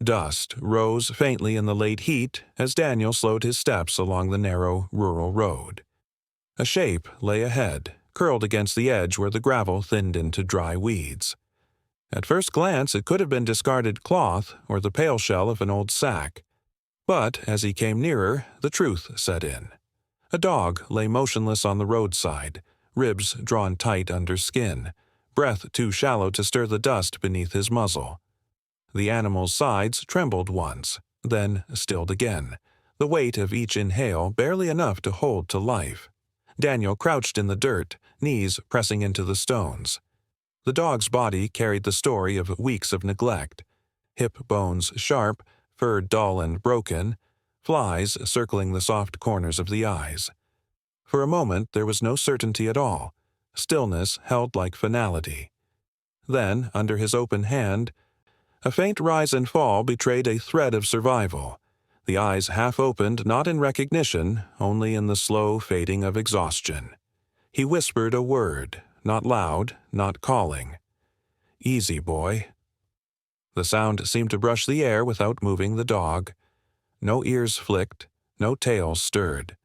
Dust rose faintly in the late heat as Daniel slowed his steps along the narrow rural road. A shape lay ahead, curled against the edge where the gravel thinned into dry weeds. At first glance, it could have been discarded cloth or the pale shell of an old sack. But as he came nearer, the truth set in. A dog lay motionless on the roadside, ribs drawn tight under skin, breath too shallow to stir the dust beneath his muzzle. The animal's sides trembled once, then stilled again, the weight of each inhale barely enough to hold to life. Daniel crouched in the dirt, knees pressing into the stones. The dog's body carried the story of weeks of neglect. Hip bones sharp, fur dull and broken, flies circling the soft corners of the eyes. For a moment there was no certainty at all. Stillness held like finality. Then, under his open hand, a faint rise and fall betrayed a thread of survival. The eyes half opened, not in recognition, only in the slow fading of exhaustion. He whispered a word, not loud, not calling. "Easy, boy." The sound seemed to brush the air without moving the dog. No ears flicked, no tail stirred.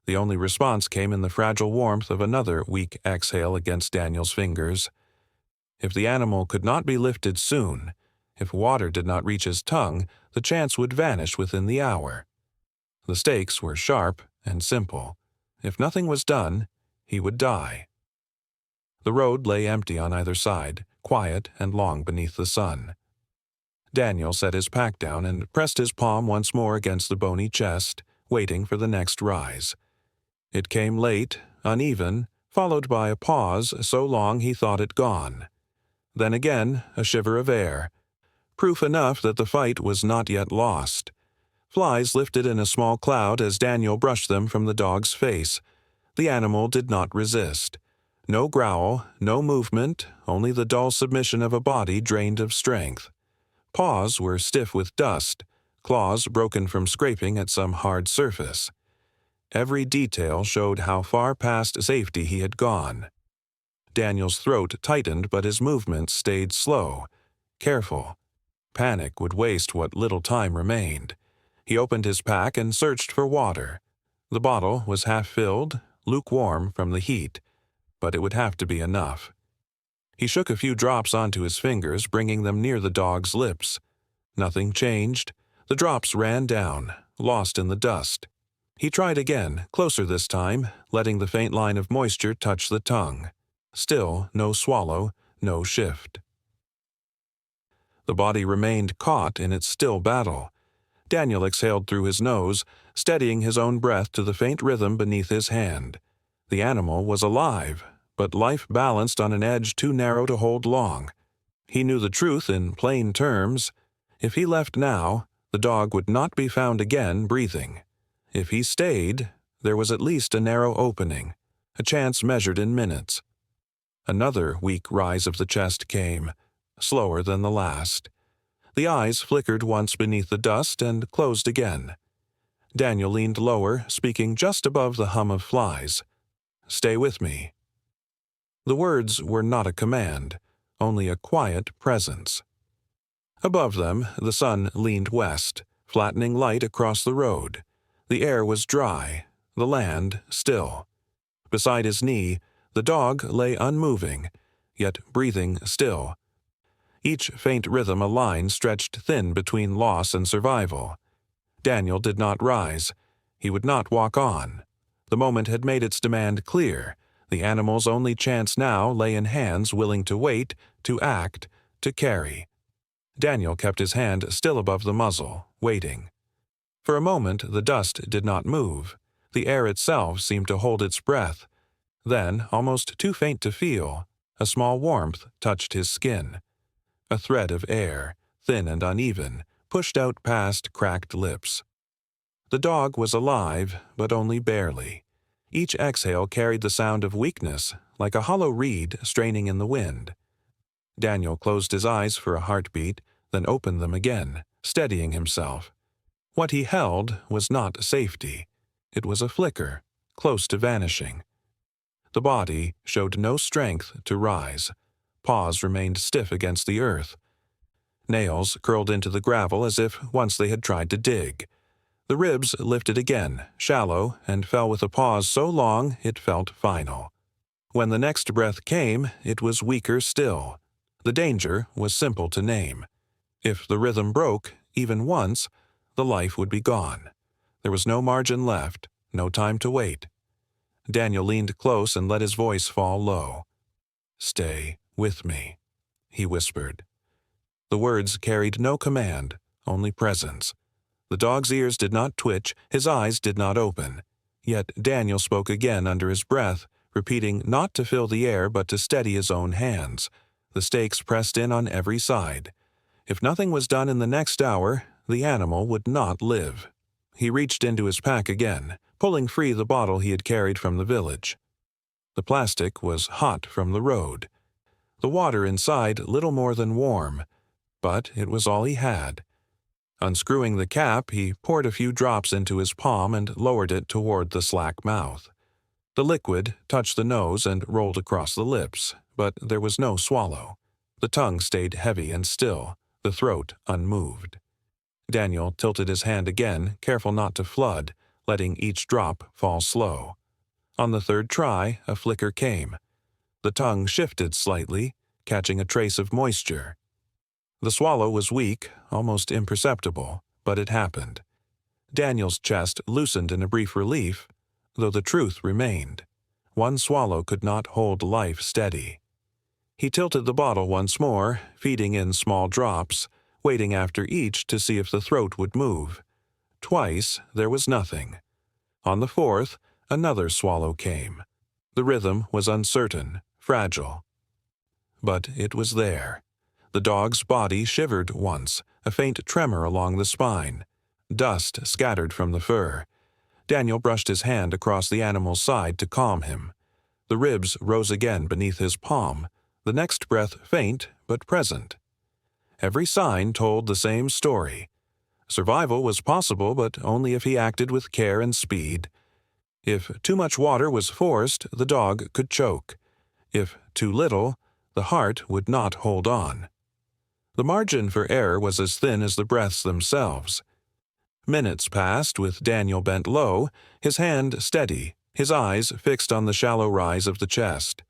The only response came in the fragile warmth of another weak exhale against Daniel's fingers. If the animal could not be lifted soon, if water did not reach his tongue, the chance would vanish within the hour. The stakes were sharp and simple. If nothing was done, he would die. The road lay empty on either side, quiet and long beneath the sun. Daniel set his pack down and pressed his palm once more against the bony chest, waiting for the next rise. It came late, uneven, followed by a pause so long he thought it gone. Then again, a shiver of air. Proof enough that the fight was not yet lost. Flies lifted in a small cloud as Daniel brushed them from the dog's face. The animal did not resist. No growl, no movement, only the dull submission of a body drained of strength. Paws were stiff with dust, claws broken from scraping at some hard surface. Every detail showed how far past safety he had gone. Daniel's throat tightened, but his movements stayed slow, careful. Panic would waste what little time remained. He opened his pack and searched for water. The bottle was half filled, lukewarm from the heat, but it would have to be enough. He shook a few drops onto his fingers, bringing them near the dog's lips. Nothing changed. The drops ran down, lost in the dust. He tried again, closer this time, letting the faint line of moisture touch the tongue. Still no swallow, no shift. The body remained caught in its still battle. Daniel exhaled through his nose, steadying his own breath to the faint rhythm beneath his hand. The animal was alive, but life balanced on an edge too narrow to hold long. He knew the truth in plain terms. If he left now, the dog would not be found again breathing. If he stayed, there was at least a narrow opening, a chance measured in minutes. Another weak rise of the chest came, slower than the last. The eyes flickered once beneath the dust and closed again. Daniel leaned lower, speaking just above the hum of flies. "Stay with me." The words were not a command, only a quiet presence. Above them, the sun leaned west, flattening light across the road. The air was dry, the land still. Beside his knee, the dog lay unmoving, yet breathing still. Each faint rhythm a line stretched thin between loss and survival. Daniel did not rise. He would not walk on. The moment had made its demand clear. The animal's only chance now lay in hands willing to wait, to act, to carry. Daniel kept his hand still above the muzzle, waiting. For a moment the dust did not move. The air itself seemed to hold its breath. Then, almost too faint to feel, a small warmth touched his skin. A thread of air, thin and uneven, pushed out past cracked lips. The dog was alive, but only barely. Each exhale carried the sound of weakness, like a hollow reed straining in the wind. Daniel closed his eyes for a heartbeat, then opened them again, steadying himself. What he held was not safety. It was a flicker, close to vanishing. The body showed no strength to rise. Paws remained stiff against the earth. Nails curled into the gravel as if once they had tried to dig. The ribs lifted again, shallow, and fell with a pause so long it felt final. When the next breath came, it was weaker still. The danger was simple to name. If the rhythm broke, even once, the life would be gone. There was no margin left, no time to wait. Daniel leaned close and let his voice fall low. "Stay with me," he whispered. The words carried no command, only presence. The dog's ears did not twitch, his eyes did not open. Yet Daniel spoke again under his breath, repeating not to fill the air but to steady his own hands. The stakes pressed in on every side. If nothing was done in the next hour, the animal would not live. He reached into his pack again, pulling free the bottle he had carried from the village. The plastic was hot from the road. The water inside little more than warm, but it was all he had. Unscrewing the cap, he poured a few drops into his palm and lowered it toward the slack mouth. The liquid touched the nose and rolled across the lips, but there was no swallow. The tongue stayed heavy and still, the throat unmoved. Daniel tilted his hand again, careful not to flood, letting each drop fall slow. On the third try, a flicker came. The tongue shifted slightly, catching a trace of moisture. The swallow was weak, almost imperceptible, but it happened. Daniel's chest loosened in a brief relief, though the truth remained. One swallow could not hold life steady. He tilted the bottle once more, feeding in small drops, waiting after each to see if the throat would move. Twice there was nothing. On the fourth, another swallow came. The rhythm was uncertain, fragile. But it was there. The dog's body shivered once, a faint tremor along the spine. Dust scattered from the fur. Daniel brushed his hand across the animal's side to calm him. The ribs rose again beneath his palm, the next breath faint but present. Every sign told the same story. Survival was possible, but only if he acted with care and speed. If too much water was forced, the dog could choke. If too little, the heart would not hold on. The margin for error was as thin as the breaths themselves. Minutes passed with Daniel bent low, his hand steady, his eyes fixed on the shallow rise of the chest.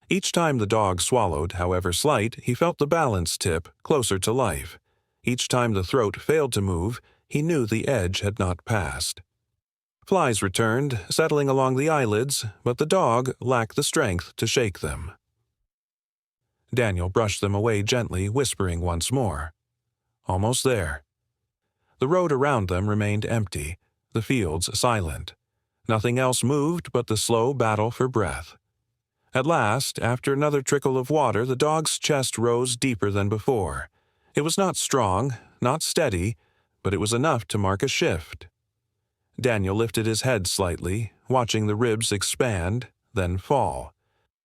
Each time the dog swallowed, however slight, he felt the balance tip closer to life. Each time the throat failed to move, he knew the edge had not passed. Flies returned, settling along the eyelids, but the dog lacked the strength to shake them. Daniel brushed them away gently, whispering once more. Almost there. The road around them remained empty, the fields silent. Nothing else moved but the slow battle for breath. At last, after another trickle of water, the dog's chest rose deeper than before. It was not strong, not steady, but it was enough to mark a shift. Daniel lifted his head slightly, watching the ribs expand, then fall.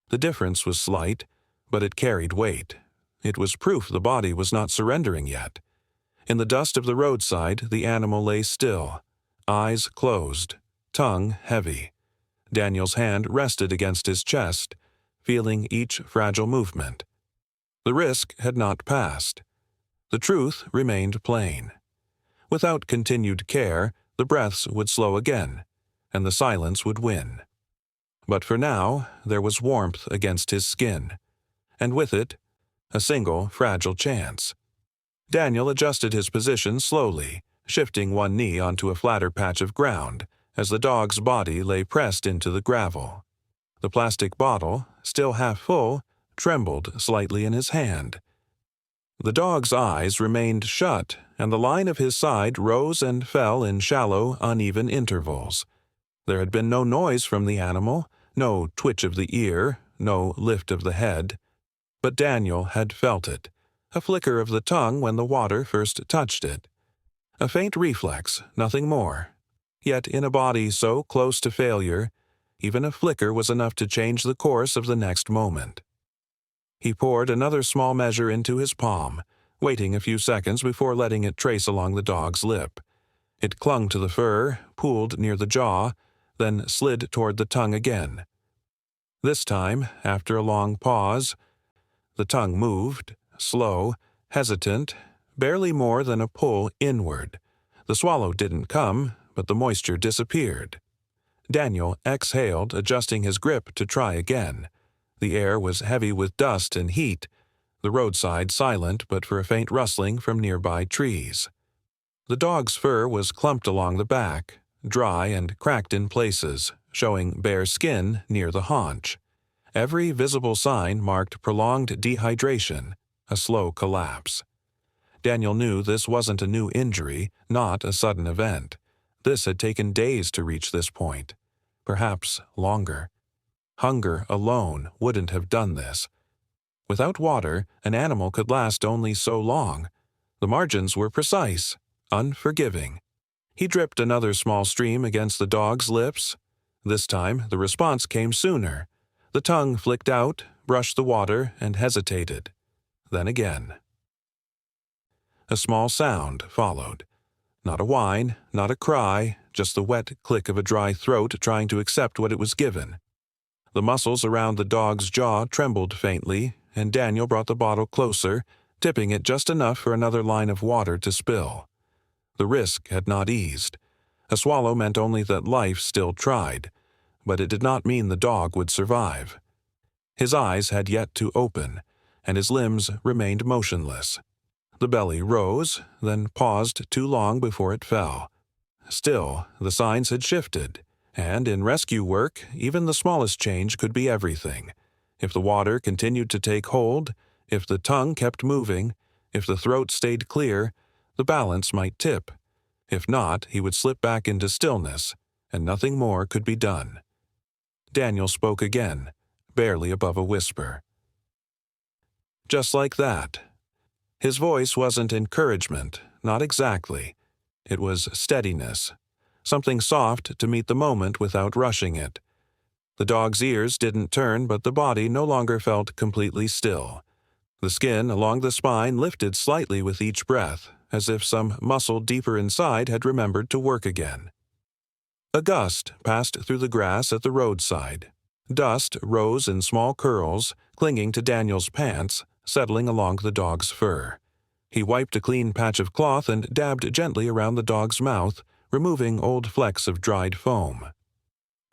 The difference was slight, but it carried weight. It was proof the body was not surrendering yet. In the dust of the roadside, the animal lay still, eyes closed, tongue heavy. Daniel's hand rested against his chest, feeling each fragile movement. The risk had not passed. The truth remained plain. Without continued care, the breaths would slow again, and the silence would win. But for now, there was warmth against his skin, and with it, a single fragile chance. Daniel adjusted his position slowly, shifting one knee onto a flatter patch of ground, as the dog's body lay pressed into the gravel. The plastic bottle, still half full, trembled slightly in his hand. The dog's eyes remained shut, and the line of his side rose and fell in shallow, uneven intervals. There had been no noise from the animal, no twitch of the ear, no lift of the head. But Daniel had felt it, a flicker of the tongue when the water first touched it. A faint reflex, nothing more. Yet in a body so close to failure, even a flicker was enough to change the course of the next moment. He poured another small measure into his palm, waiting a few seconds before letting it trace along the dog's lip. It clung to the fur, pooled near the jaw, then slid toward the tongue again. This time, after a long pause, the tongue moved, slow, hesitant, barely more than a pull inward. The swallow didn't come, but the moisture disappeared. Daniel exhaled, adjusting his grip to try again. The air was heavy with dust and heat, the roadside silent but for a faint rustling from nearby trees. The dog's fur was clumped along the back, dry and cracked in places, showing bare skin near the haunch. Every visible sign marked prolonged dehydration, a slow collapse. Daniel knew this wasn't a new injury, not a sudden event. This had taken days to reach this point, perhaps longer. Hunger alone wouldn't have done this. Without water, an animal could last only so long. The margins were precise, unforgiving. He dripped another small stream against the dog's lips. This time, the response came sooner. The tongue flicked out, brushed the water, and hesitated. Then again. A small sound followed. Not a whine, not a cry, just the wet click of a dry throat trying to accept what it was given. The muscles around the dog's jaw trembled faintly, and Daniel brought the bottle closer, tipping it just enough for another line of water to spill. The risk had not eased. A swallow meant only that life still tried, but it did not mean the dog would survive. His eyes had yet to open, and his limbs remained motionless. The belly rose, then paused too long before it fell. Still, the signs had shifted, and in rescue work, even the smallest change could be everything. If the water continued to take hold, if the tongue kept moving, if the throat stayed clear, the balance might tip. If not, he would slip back into stillness, and nothing more could be done. Daniel spoke again, barely above a whisper. Just like that. His voice wasn't encouragement, not exactly. It was steadiness, something soft to meet the moment without rushing it. The dog's ears didn't turn, but the body no longer felt completely still. The skin along the spine lifted slightly with each breath, as if some muscle deeper inside had remembered to work again. A gust passed through the grass at the roadside. Dust rose in small curls, clinging to Daniel's pants, settling along the dog's fur. He wiped a clean patch of cloth and dabbed gently around the dog's mouth, removing old flecks of dried foam.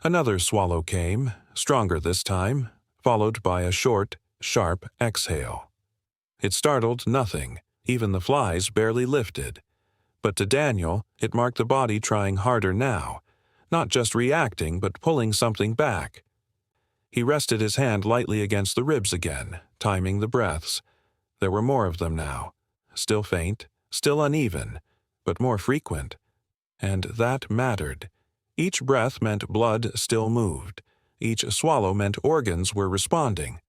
Another swallow came, stronger this time, followed by a short, sharp exhale. It startled nothing, even the flies barely lifted. But to Daniel, it marked the body trying harder now, not just reacting but pulling something back. He rested his hand lightly against the ribs again, timing the breaths. There were more of them now, still faint, still uneven, but more frequent. And that mattered. Each breath meant blood still moved. Each swallow meant organs were responding.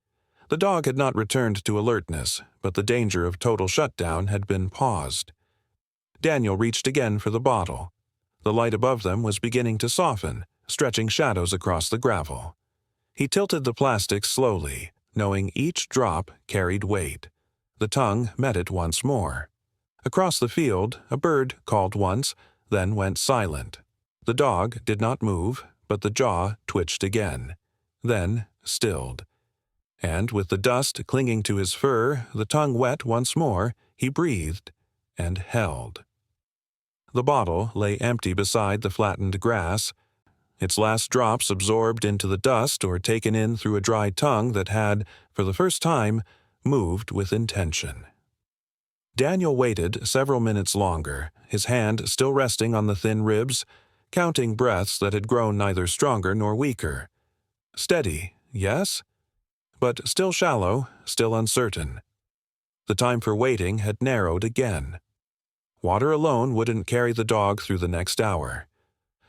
The dog had not returned to alertness, but the danger of total shutdown had been paused. Daniel reached again for the bottle. The light above them was beginning to soften, stretching shadows across the gravel. He tilted the plastic slowly, knowing each drop carried weight. The tongue met it once more. Across the field, a bird called once, then went silent. The dog did not move, but the jaw twitched again, then stilled. And with the dust clinging to his fur, the tongue wet once more, he breathed and held. The bottle lay empty beside the flattened grass, its last drops absorbed into the dust or taken in through a dry tongue that had, for the first time, moved with intention. Daniel waited several minutes longer, his hand still resting on the thin ribs, counting breaths that had grown neither stronger nor weaker. Steady, yes, but still shallow, still uncertain. The time for waiting had narrowed again. Water alone wouldn't carry the dog through the next hour.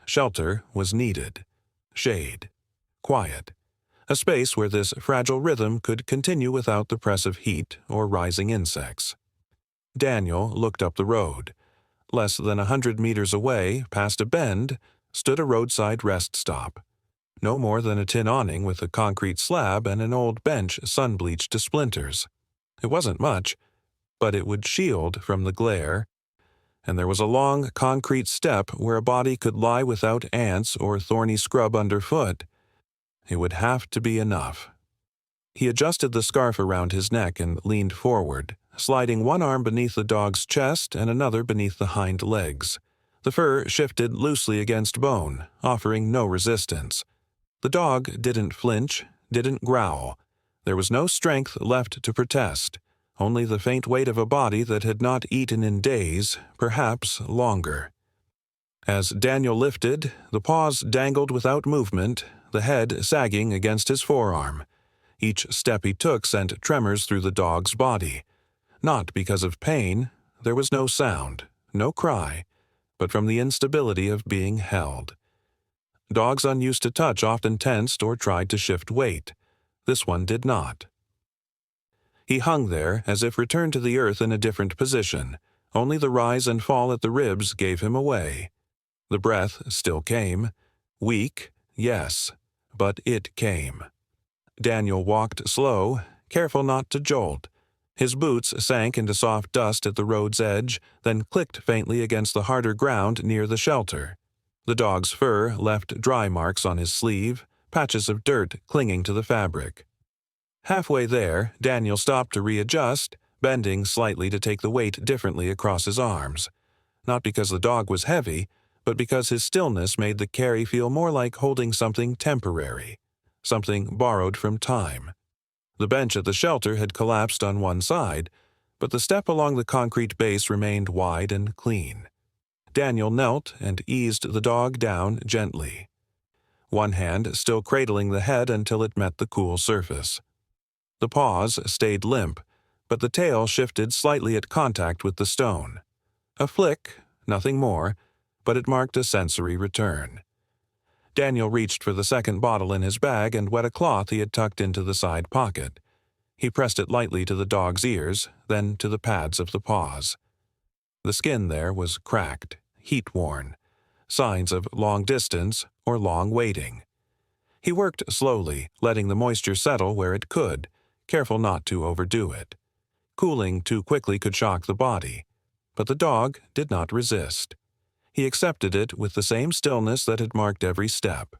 Shelter was needed. Shade. Quiet. A space where this fragile rhythm could continue without the press of heat or rising insects. Daniel looked up the road. Less than 100 meters away, past a bend, stood a roadside rest stop. No more than a tin awning with a concrete slab and an old bench sun-bleached to splinters. It wasn't much, but it would shield from the glare, and there was a long concrete step where a body could lie without ants or thorny scrub underfoot. It would have to be enough. He adjusted the scarf around his neck and leaned forward, sliding one arm beneath the dog's chest and another beneath the hind legs. The fur shifted loosely against bone, offering no resistance. The dog didn't flinch, didn't growl. There was no strength left to protest, only the faint weight of a body that had not eaten in days, perhaps longer. As Daniel lifted, the paws dangled without movement, the head sagging against his forearm. Each step he took sent tremors through the dog's body. Not because of pain, there was no sound, no cry, but from the instability of being held. Dogs unused to touch often tensed or tried to shift weight. This one did not. He hung there as if returned to the earth in a different position. Only the rise and fall at the ribs gave him away. The breath still came. Weak, yes, but it came. Daniel walked slow, careful not to jolt. His boots sank into soft dust at the road's edge, then clicked faintly against the harder ground near the shelter. The dog's fur left dry marks on his sleeve, patches of dirt clinging to the fabric. Halfway there, Daniel stopped to readjust, bending slightly to take the weight differently across his arms. Not because the dog was heavy, but because his stillness made the carry feel more like holding something temporary, something borrowed from time. The bench at the shelter had collapsed on one side, but the step along the concrete base remained wide and clean. Daniel knelt and eased the dog down gently, one hand still cradling the head until it met the cool surface. The paws stayed limp, but the tail shifted slightly at contact with the stone. A flick, nothing more, but it marked a sensory return. Daniel reached for the second bottle in his bag and wet a cloth he had tucked into the side pocket. He pressed it lightly to the dog's ears, then to the pads of the paws. The skin there was cracked, heat-worn, signs of long distance or long waiting. He worked slowly, letting the moisture settle where it could, careful not to overdo it. Cooling too quickly could shock the body, but the dog did not resist. He accepted it with the same stillness that had marked every step.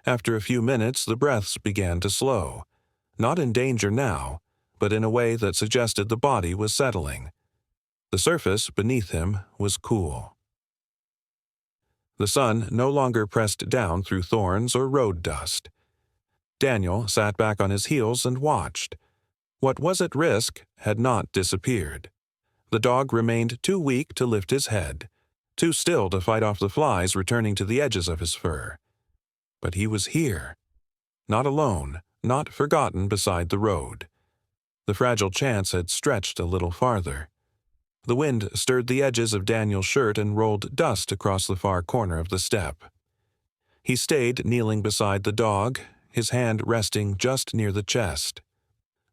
After a few minutes, the breaths began to slow, not in danger now, but in a way that suggested the body was settling. The surface beneath him was cool. The sun no longer pressed down through thorns or road dust. Daniel sat back on his heels and watched. What was at risk had not disappeared. The dog remained too weak to lift his head, too still to fight off the flies returning to the edges of his fur. But he was here. Not alone, not forgotten beside the road. The fragile chance had stretched a little farther. The wind stirred the edges of Daniel's shirt and rolled dust across the far corner of the step. He stayed kneeling beside the dog, his hand resting just near the chest.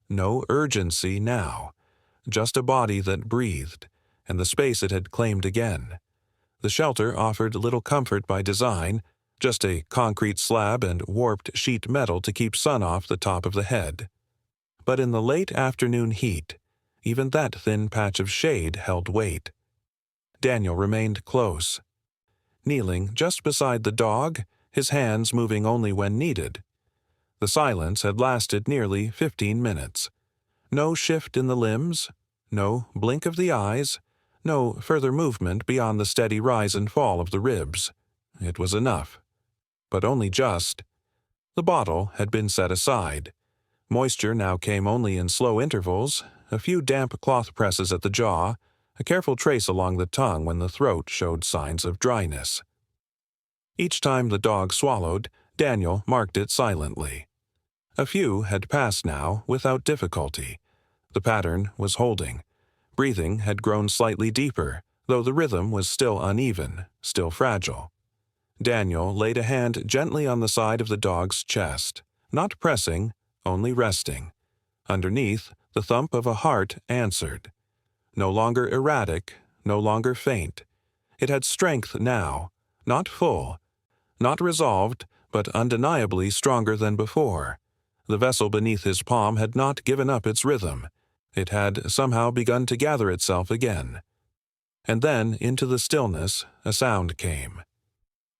No urgency now, just a body that breathed, and the space it had claimed again. The shelter offered little comfort by design, just a concrete slab and warped sheet metal to keep sun off the top of the head. But in the late afternoon heat, even that thin patch of shade held weight. Daniel remained close, kneeling just beside the dog, his hands moving only when needed. The silence had lasted nearly 15 minutes. No shift in the limbs, no blink of the eyes, no further movement beyond the steady rise and fall of the ribs. It was enough. But only just. The bottle had been set aside. Moisture now came only in slow intervals, a few damp cloth presses at the jaw, a careful trace along the tongue when the throat showed signs of dryness. Each time the dog swallowed, Daniel marked it silently. A few had passed now without difficulty. The pattern was holding. Breathing had grown slightly deeper, though the rhythm was still uneven, still fragile. Daniel laid a hand gently on the side of the dog's chest, not pressing, only resting. Underneath, the thump of a heart answered. No longer erratic, no longer faint. It had strength now, not full, not resolved, but undeniably stronger than before. The vessel beneath his palm had not given up its rhythm. It had somehow begun to gather itself again. And then, into the stillness, a sound came.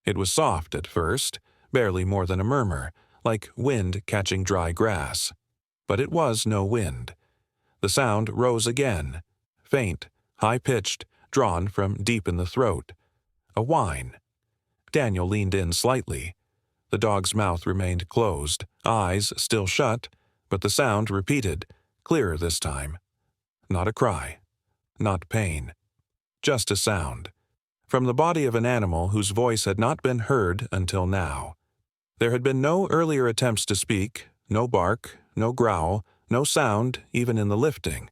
It was soft at first, barely more than a murmur, like wind catching dry grass. But it was no wind. The sound rose again, faint, high-pitched, drawn from deep in the throat. A whine. Daniel leaned in slightly. The dog's mouth remained closed, eyes still shut, but the sound repeated, clearer this time. Not a cry. Not pain. Just a sound. From the body of an animal whose voice had not been heard until now. There had been no earlier attempts to speak, no bark, no growl, no sound, even in the lifting.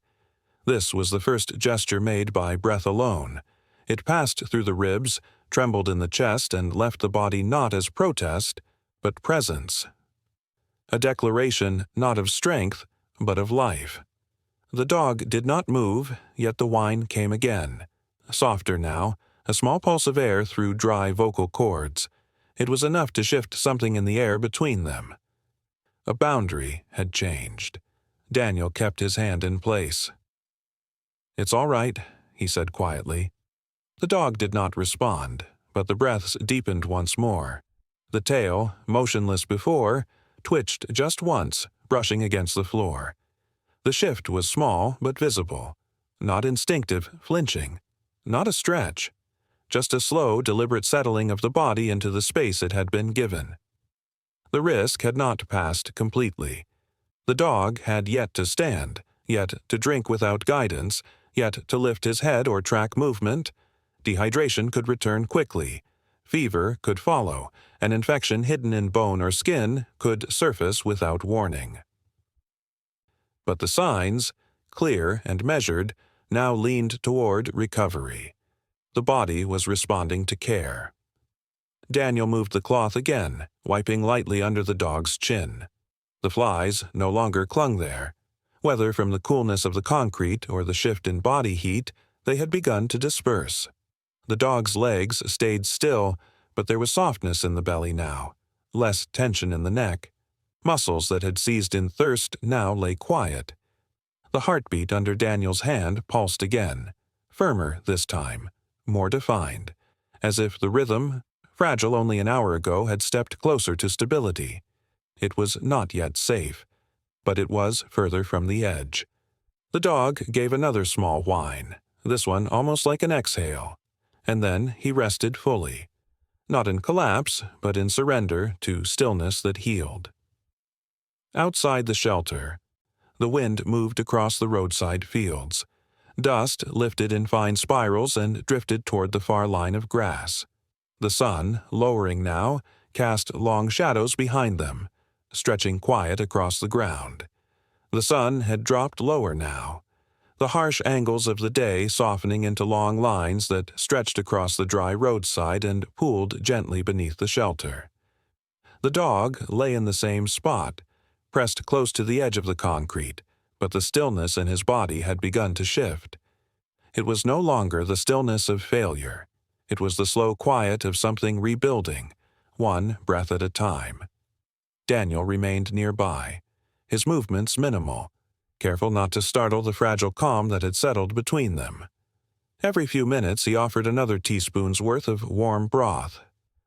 This was the first gesture made by breath alone. It passed through the ribs, trembled in the chest, and left the body not as protest, but presence. A declaration not of strength, but of life. The dog did not move, yet the whine came again. Softer now, a small pulse of air through dry vocal cords. It was enough to shift something in the air between them. A boundary had changed. Daniel kept his hand in place. "It's all right," he said quietly. The dog did not respond, but the breaths deepened once more. The tail, motionless before, twitched just once, brushing against the floor. The shift was small but visible. Not instinctive, flinching. Not a stretch. Just a slow, deliberate settling of the body into the space it had been given. The risk had not passed completely. The dog had yet to stand, yet to drink without guidance, yet to lift his head or track movement. Dehydration could return quickly. Fever could follow. An infection hidden in bone or skin could surface without warning. But the signs, clear and measured, now leaned toward recovery. The body was responding to care. Daniel moved the cloth again, wiping lightly under the dog's chin. The flies no longer clung there. Whether from the coolness of the concrete or the shift in body heat, they had begun to disperse. The dog's legs stayed still, but there was softness in the belly now, less tension in the neck. Muscles that had seized in thirst now lay quiet. The heartbeat under Daniel's hand pulsed again, firmer this time, more defined, as if the rhythm, fragile only an hour ago, had stepped closer to stability. It was not yet safe, but it was further from the edge. The dog gave another small whine, this one almost like an exhale, and then he rested fully, not in collapse, but in surrender to stillness that healed. Outside the shelter, the wind moved across the roadside fields. Dust lifted in fine spirals and drifted toward the far line of grass. The sun, lowering now, cast long shadows behind them, stretching quiet across the ground. The sun had dropped lower now, the harsh angles of the day softening into long lines that stretched across the dry roadside and pooled gently beneath the shelter. The dog lay in the same spot, pressed close to the edge of the concrete, but the stillness in his body had begun to shift. It was no longer the stillness of failure. It was the slow quiet of something rebuilding, one breath at a time. Daniel remained nearby, his movements minimal, careful not to startle the fragile calm that had settled between them. Every few minutes he offered another teaspoon's worth of warm broth,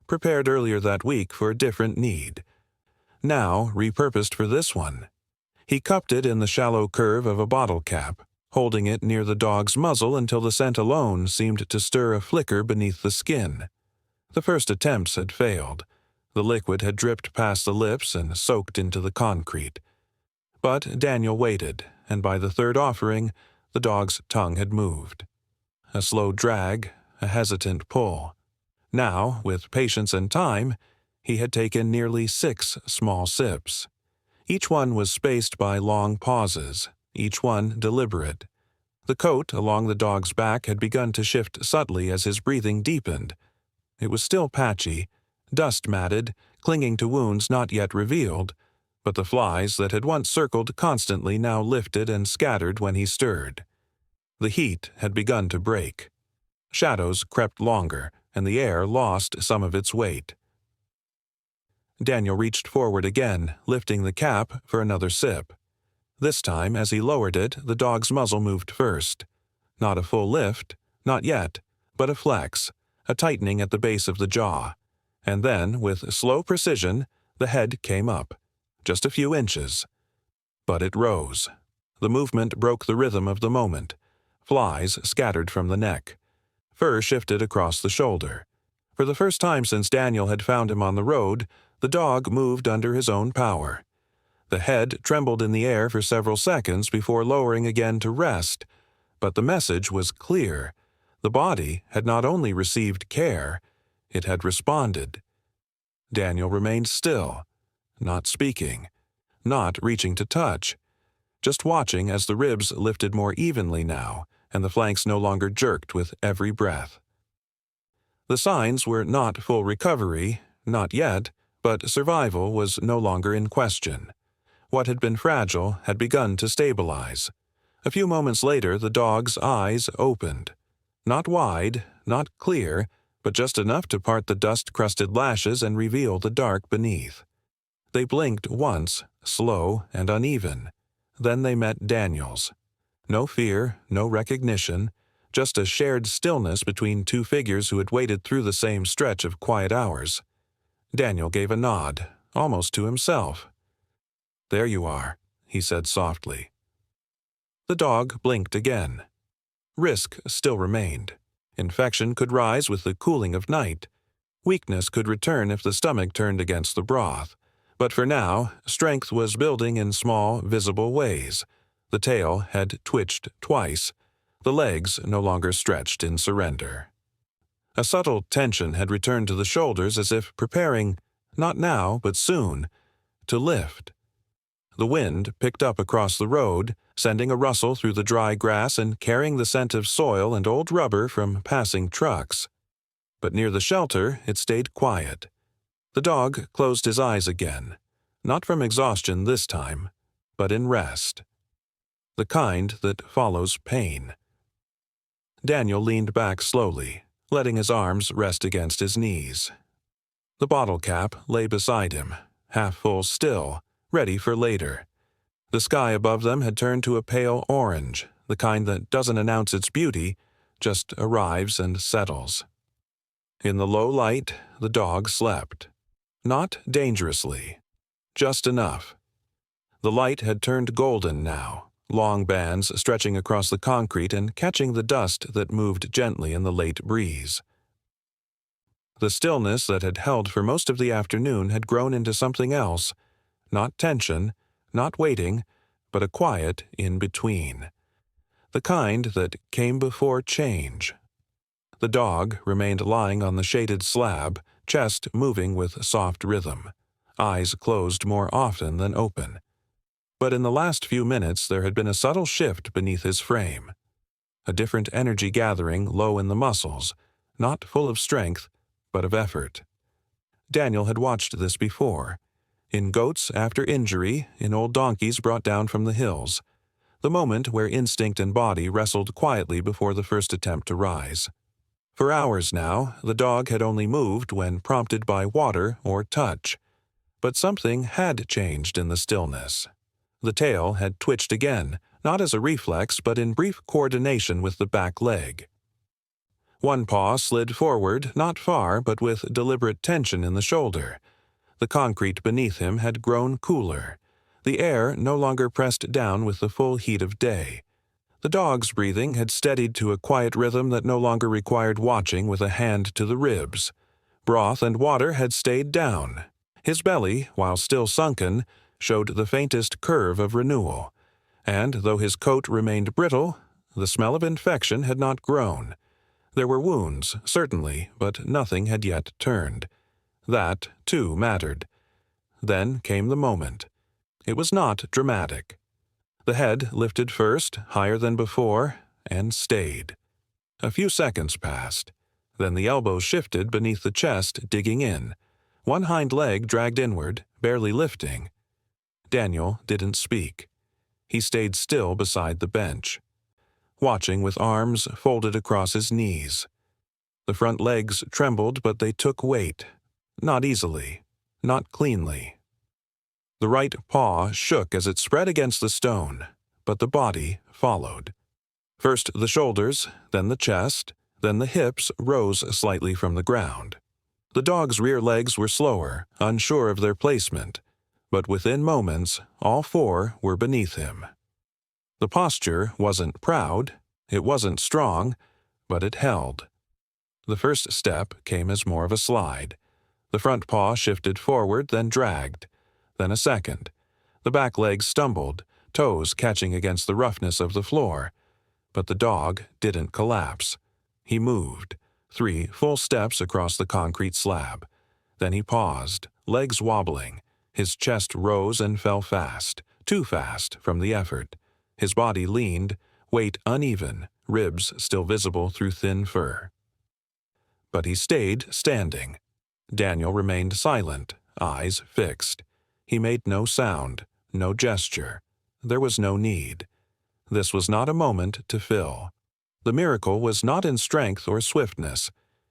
prepared earlier that week for a different need, now repurposed for this one. He cupped it in the shallow curve of a bottle cap, holding it near the dog's muzzle until the scent alone seemed to stir a flicker beneath the skin. The first attempts had failed. The liquid had dripped past the lips and soaked into the concrete. But Daniel waited, and by the third offering, the dog's tongue had moved. A slow drag, a hesitant pull. Now, with patience and time, he had taken nearly 6 small sips. Each one was spaced by long pauses, each one deliberate. The coat along the dog's back had begun to shift subtly as his breathing deepened. It was still patchy, dust-matted, clinging to wounds not yet revealed, but the flies that had once circled constantly now lifted and scattered when he stirred. The heat had begun to break. Shadows crept longer, and the air lost some of its weight. Daniel reached forward again, lifting the cap for another sip. This time, as he lowered it, the dog's muzzle moved first. Not a full lift, not yet, but a flex, a tightening at the base of the jaw. And then, with slow precision, the head came up, just a few inches. But it rose. The movement broke the rhythm of the moment. Flies scattered from the neck. Fur shifted across the shoulder. For the first time since Daniel had found him on the road, the dog moved under his own power. The head trembled in the air for several seconds before lowering again to rest, but the message was clear. The body had not only received care, it had responded. Daniel remained still, not speaking, not reaching to touch, just watching as the ribs lifted more evenly now and the flanks no longer jerked with every breath. The signs were not full recovery, not yet, but survival was no longer in question. What had been fragile had begun to stabilize. A few moments later, the dog's eyes opened. Not wide, not clear, but just enough to part the dust-crusted lashes and reveal the dark beneath. They blinked once, slow and uneven. Then they met Daniel's. No fear, no recognition, just a shared stillness between two figures who had waited through the same stretch of quiet hours. Daniel gave a nod, almost to himself. "There you are," he said softly. The dog blinked again. Risk still remained. Infection could rise with the cooling of night. Weakness could return if the stomach turned against the broth. But for now, strength was building in small, visible ways. The tail had twitched twice. The legs no longer stretched in surrender. A subtle tension had returned to the shoulders as if preparing, not now, but soon, to lift. The wind picked up across the road, sending a rustle through the dry grass and carrying the scent of soil and old rubber from passing trucks. But near the shelter, it stayed quiet. The dog closed his eyes again, not from exhaustion this time, but in rest. The kind that follows pain. Daniel leaned back slowly, letting his arms rest against his knees. The bottle cap lay beside him, half full still, ready for later. The sky above them had turned to a pale orange, the kind that doesn't announce its beauty, just arrives and settles. In the low light, the dog slept. Not dangerously, just enough. The light had turned golden now, long bands stretching across the concrete and catching the dust that moved gently in the late breeze. The stillness that had held for most of the afternoon had grown into something else, not tension, not waiting, but a quiet in-between. The kind that came before change. The dog remained lying on the shaded slab, chest moving with soft rhythm, eyes closed more often than open. But in the last few minutes there had been a subtle shift beneath his frame. A different energy gathering low in the muscles, not full of strength, but of effort. Daniel had watched this before. In goats after injury, in old donkeys brought down from the hills. The moment where instinct and body wrestled quietly before the first attempt to rise. For hours now, the dog had only moved when prompted by water or touch. But something had changed in the stillness. The tail had twitched again, not as a reflex but in brief coordination with the back leg. One paw slid forward, not far, but with deliberate tension in the shoulder. The concrete beneath him had grown cooler. The air no longer pressed down with the full heat of day. The dog's breathing had steadied to a quiet rhythm that no longer required watching with a hand to the ribs. Broth and water had stayed down. His belly, while still sunken, showed the faintest curve of renewal. And though his coat remained brittle, the smell of infection had not grown. There were wounds, certainly, but nothing had yet turned. That, too, mattered. Then came the moment. It was not dramatic. The head lifted first, higher than before, and stayed. A few seconds passed. Then the elbows shifted beneath the chest, digging in. One hind leg dragged inward, barely lifting. Daniel didn't speak. He stayed still beside the bench, watching with arms folded across his knees. The front legs trembled, but they took weight. Not easily, not cleanly. The right paw shook as it spread against the stone, but the body followed. First the shoulders, then the chest, then the hips rose slightly from the ground. The dog's rear legs were slower, unsure of their placement, but within moments all four were beneath him. The posture wasn't proud, it wasn't strong, but it held. The first step came as more of a slide. The front paw shifted forward, then dragged. Then a second. The back legs stumbled, toes catching against the roughness of the floor. But the dog didn't collapse. He moved, 3 full steps across the concrete slab. Then he paused, legs wobbling. His chest rose and fell fast, too fast from the effort. His body leaned, weight uneven, ribs still visible through thin fur. But he stayed standing. Daniel remained silent, eyes fixed. He made no sound, no gesture. There was no need. This was not a moment to fill. The miracle was not in strength or swiftness.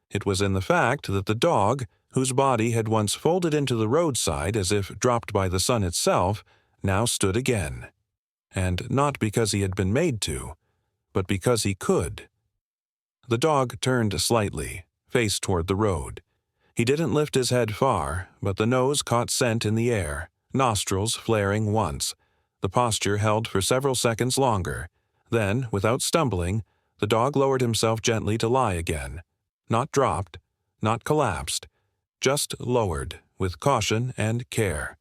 It was in the fact that the dog, whose body had once folded into the roadside as if dropped by the sun itself, now stood again. And not because he had been made to, but because he could. The dog turned slightly, face toward the road. He didn't lift his head far, but the nose caught scent in the air, nostrils flaring once. The posture held for several seconds longer. Then, without stumbling, the dog lowered himself gently to lie again. Not dropped, not collapsed, just lowered, with caution and care.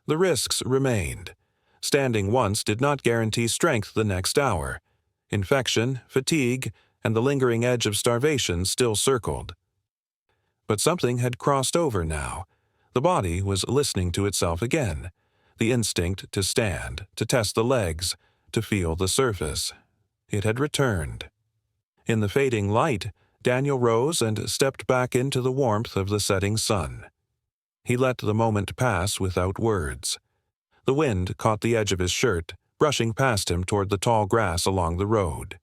The risks remained. Standing once did not guarantee strength the next hour. Infection, fatigue, and the lingering edge of starvation still circled. But something had crossed over now. The body was listening to itself again. The instinct to stand, to test the legs, to feel the surface. It had returned. In the fading light, Daniel rose and stepped back into the warmth of the setting sun. He let the moment pass without words. The wind caught the edge of his shirt, brushing past him toward the tall grass along the road.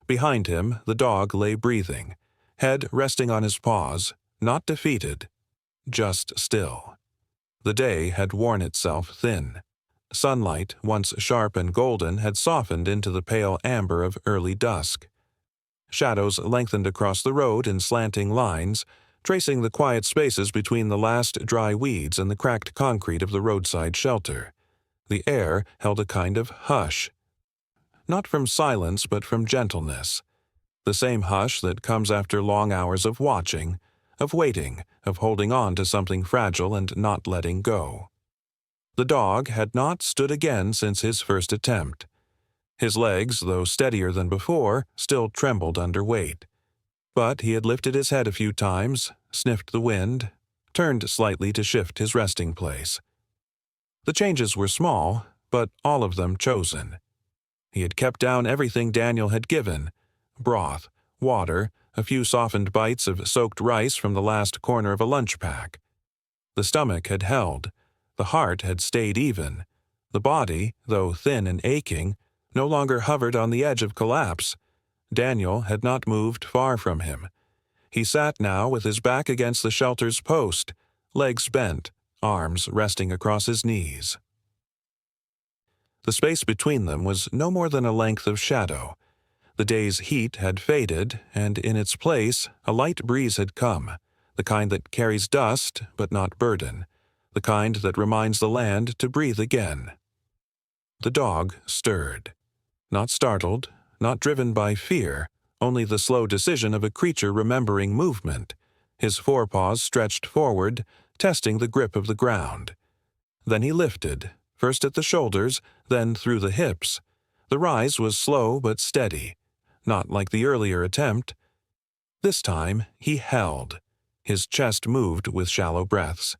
Behind him, the dog lay breathing, head resting on his paws, not defeated, just still. The day had worn itself thin. Sunlight, once sharp and golden, had softened into the pale amber of early dusk. Shadows lengthened across the road in slanting lines, tracing the quiet spaces between the last dry weeds and the cracked concrete of the roadside shelter. The air held a kind of hush. Not from silence, but from gentleness. The same hush that comes after long hours of watching, of waiting, of holding on to something fragile and not letting go. The dog had not stood again since his first attempt. His legs, though steadier than before, still trembled under weight. But he had lifted his head a few times, sniffed the wind, turned slightly to shift his resting place. The changes were small, but all of them chosen. He had kept down everything Daniel had given: broth, water, a few softened bites of soaked rice from the last corner of a lunch pack. The stomach had held. The heart had stayed even. The body, though thin and aching, no longer hovered on the edge of collapse. Daniel had not moved far from him. He sat now with his back against the shelter's post, legs bent, arms resting across his knees. The space between them was no more than a length of shadow. The day's heat had faded, and in its place a light breeze had come, the kind that carries dust but not burden, the kind that reminds the land to breathe again. The dog stirred. Not startled, not driven by fear, only the slow decision of a creature remembering movement. His forepaws stretched forward, testing the grip of the ground. Then he lifted, first at the shoulders, then through the hips. The rise was slow but steady, not like the earlier attempt. This time he held. His chest moved with shallow breaths.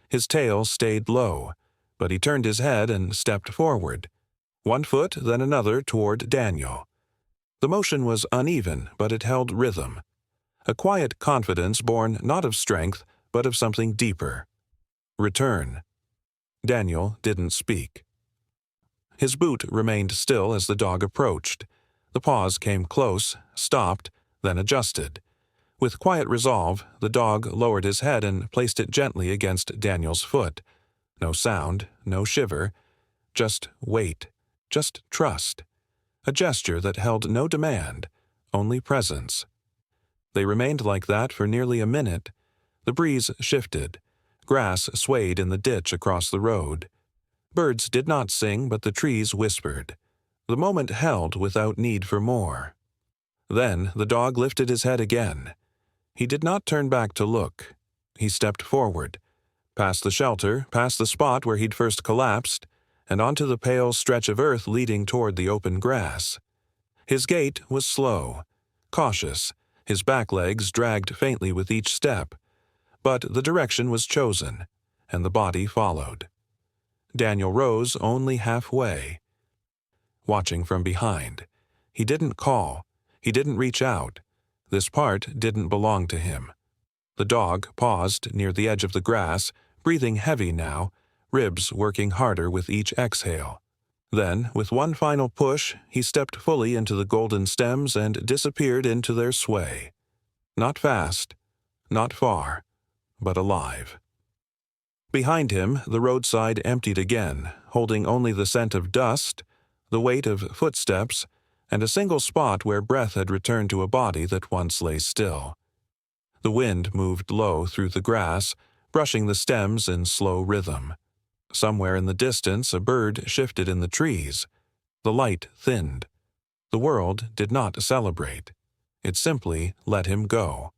His tail stayed low, but he turned his head and stepped forward. One foot, then another toward Daniel. The motion was uneven, but it held rhythm. A quiet confidence born not of strength, but of something deeper. Return. Daniel didn't speak. His boot remained still as the dog approached. The paws came close, stopped, then adjusted. With quiet resolve, the dog lowered his head and placed it gently against Daniel's foot. No sound, no shiver. Just wait. Just trust. A gesture that held no demand, only presence. They remained like that for nearly a minute. The breeze shifted. Grass swayed in the ditch across the road. Birds did not sing, but the trees whispered. The moment held without need for more. Then the dog lifted his head again. He did not turn back to look. He stepped forward, past the shelter, past the spot where he'd first collapsed, and onto the pale stretch of earth leading toward the open grass. His gait was slow, cautious, his back legs dragged faintly with each step, but the direction was chosen, and the body followed. Daniel rose only halfway. Watching from behind. He didn't call. He didn't reach out. This part didn't belong to him. The dog paused near the edge of the grass, breathing heavy now, ribs working harder with each exhale. Then, with one final push, he stepped fully into the golden stems and disappeared into their sway. Not fast, not far, but alive. Behind him, the roadside emptied again, holding only the scent of dust, the weight of footsteps, and a single spot where breath had returned to a body that once lay still. The wind moved low through the grass, brushing the stems in slow rhythm. Somewhere in the distance a bird shifted in the trees. The light thinned. The world did not celebrate. It simply let him go.